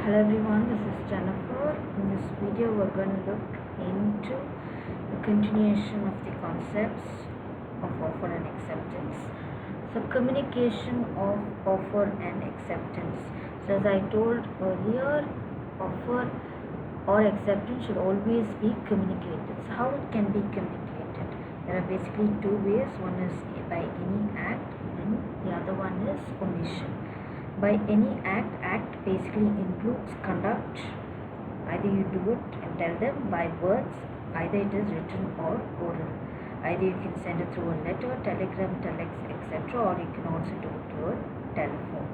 Hello everyone, this is Jennifer. In this video, we're going to look into the continuation of the concepts of offer and acceptance. So, communication of offer and acceptance. So, as I told earlier, offer or acceptance should always be communicated. So, how it can be communicated? There are basically two ways. One is by any act, and the other one is omission. By any act basically includes conduct. Either you do it and tell them by words, either it is written or oral. Either you can send it through a letter, telegram, telex, etc., or you can also do it through a telephone.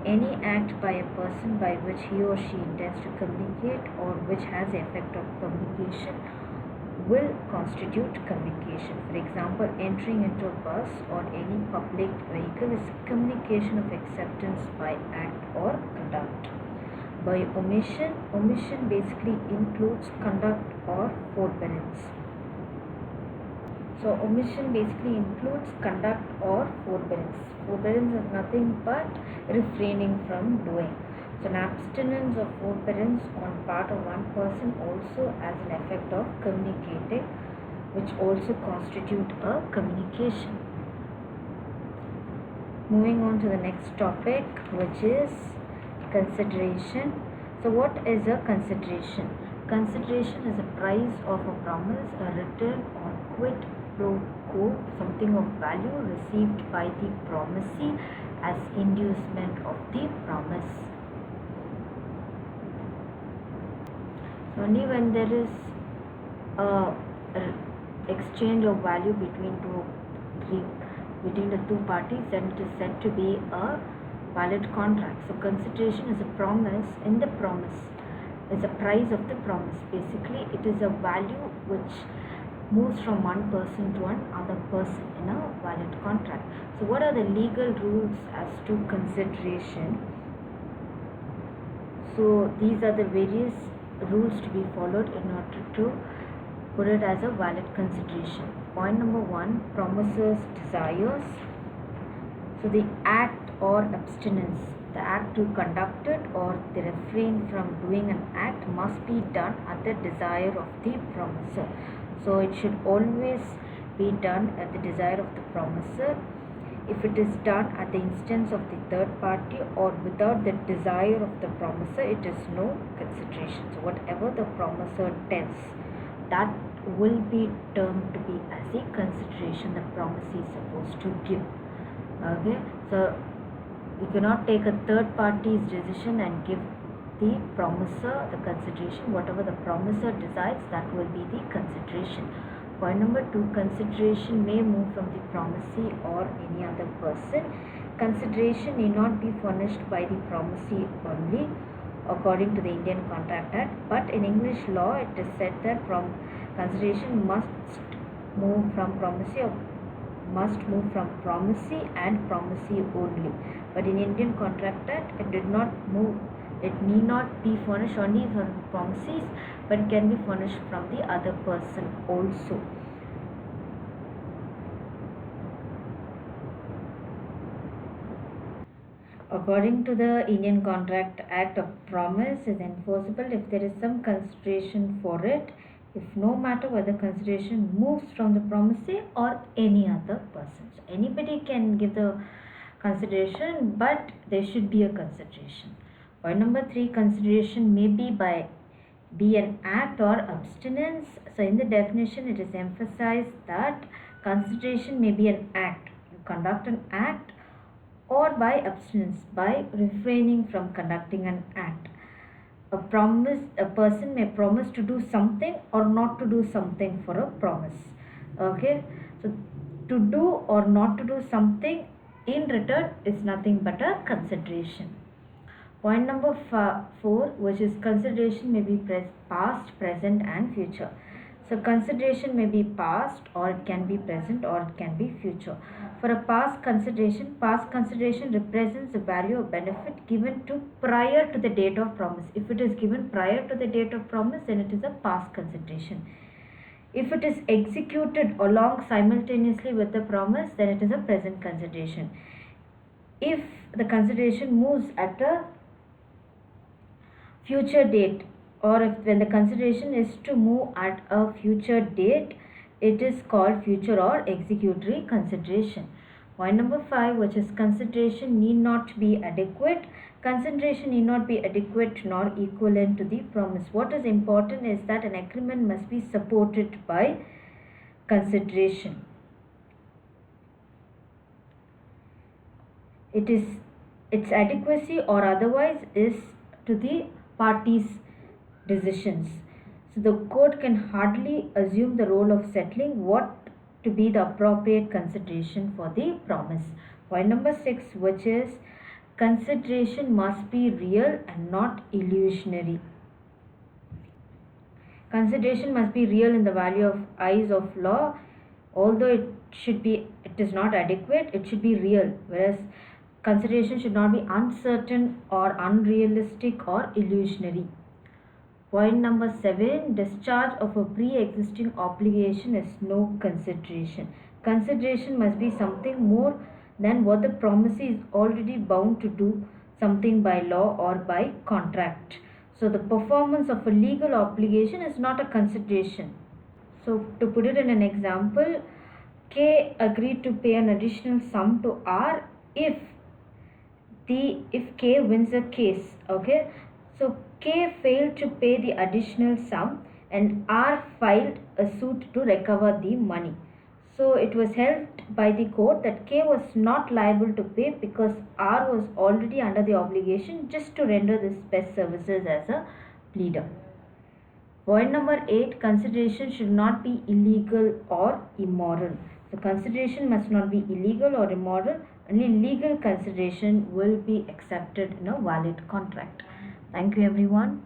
Any act by a person by which he or she intends to communicate or which has the effect of communication will constitute communication. For example, entering into a bus or any public vehicle is communication of acceptance by act or conduct. By omission basically includes conduct or forbearance. So omission basically includes conduct or forbearance. Forbearance is nothing but refraining from doing. So an abstinence or forbearance on part of one person also has an effect of communicating, which also constitute a communication. Moving on to the next topic, which is consideration. So what is a consideration? Consideration is a price of a promise, a return or quid pro quo, something of value received by the promisee as inducement of the promise. So only when there is a exchange of value between the two parties, then it is said to be a valid contract. So consideration is a promise. In the promise is a price of the promise. Basically, it is a value which moves from one person to another person in a valid contract. So what are the legal rules as to consideration? So these are the various rules to be followed in order to put it as a valid consideration. Point number one, promises desires. So the act or abstinence, the act to conduct it or the refrain from doing an act must be done at the desire of the promiser. So it should always be done at the desire of the promiser. If it is done at the instance of the third party or without the desire of the promiser, it is no consideration. So whatever the promiser tells, that will be termed to be as a consideration the promisee is supposed to give. Okay, so you cannot take a third party's decision and give the promiser the consideration. Whatever the promiser decides, that will be the consideration. Point number two, consideration may move from the promisee or any other person. Consideration need not be furnished by the promisee only according to the Indian Contract Act, but in English law it is said that consideration must move from promisee and promisee only. But in Indian Contract Act it did not move. It need not be furnished only from promisees, but it can be furnished from the other person also. According to the Indian Contract Act, a promise is enforceable if there is some consideration for it, if no matter whether consideration moves from the promisee or any other person. So anybody can give the consideration, but there should be a consideration. Point number three, consideration may be an act or abstinence. So in the definition it is emphasized that consideration may be an act. You conduct an act, or by abstinence, by refraining from conducting an act. A person may promise to do something or not to do something for a promise. Okay, so to do or not to do something in return is nothing but a consideration. Point number four, which is consideration may be past, present and future. So consideration may be past, or it can be present, or it can be future. For a past consideration represents the value or benefit given to prior to the date of promise. If it is given prior to the date of promise, then it is a past consideration. If it is executed along simultaneously with the promise, then it is a present consideration. If the consideration moves at a future date, or if when the consideration is to move at a future date, it is called future or executory consideration. Point number 5, which is consideration need not be adequate. Consideration need not be adequate nor equivalent to the promise. What is important is that an agreement must be supported by consideration. It is its adequacy or otherwise is to the parties' decisions. So the court can hardly assume the role of settling what to be the appropriate consideration for the promise. Point number 6, which is consideration must be real and not illusionary. Consideration must be real in the value of eyes of law, although it is not adequate, it should be real, whereas consideration should not be uncertain or unrealistic or illusionary. Point number 7, discharge of a pre-existing obligation is no consideration. Consideration must be something more than what the promisee is already bound to do, something by law or by contract. So the performance of a legal obligation is not a consideration. So to put it in an example, K agreed to pay an additional sum to R if K wins a case. Okay, so K failed to pay the additional sum and R filed a suit to recover the money. So it was held by the court that K was not liable to pay because R was already under the obligation just to render his best services as a pleader. Point number 8, consideration should not be illegal or immoral. So consideration must not be illegal or immoral. Only legal consideration will be accepted in a valid contract. Thank you everyone.